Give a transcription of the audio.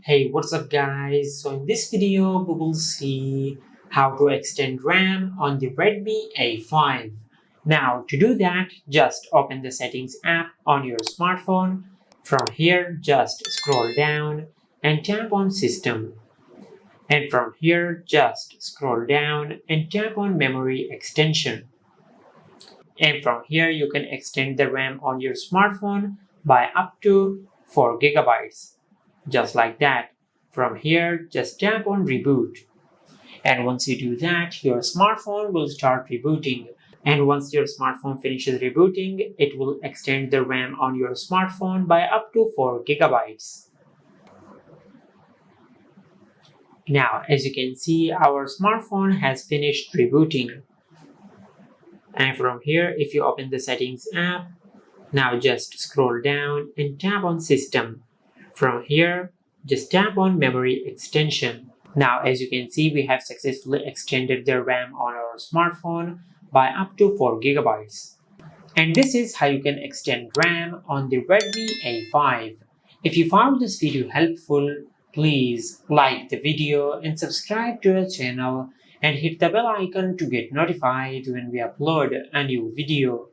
Hey, what's up guys? So in this video, we will see how to extend RAM on the Redmi A5. Now to do that, just open the settings app on your smartphone. From here, just scroll down and tap on system. And from here, just scroll down and tap on memory extension. And from here, you can extend the RAM on your smartphone by up to 4 gigabytes. Just like that. From here, just tap on reboot. And once you do that, your smartphone will start rebooting. And once your smartphone finishes rebooting, it will extend the RAM on your smartphone by up to 4 gigabytes. Now, as you can see, our smartphone has finished rebooting. And from here, if you open the settings app, now just scroll down and tap on system. From here, just tap on memory extension. Now, as you can see, we have successfully extended the RAM on our smartphone by up to 4 gigabytes. And this is how you can extend RAM on the Redmi A5. If you found this video helpful, please like the video and subscribe to our channel and hit the bell icon to get notified when we upload a new video.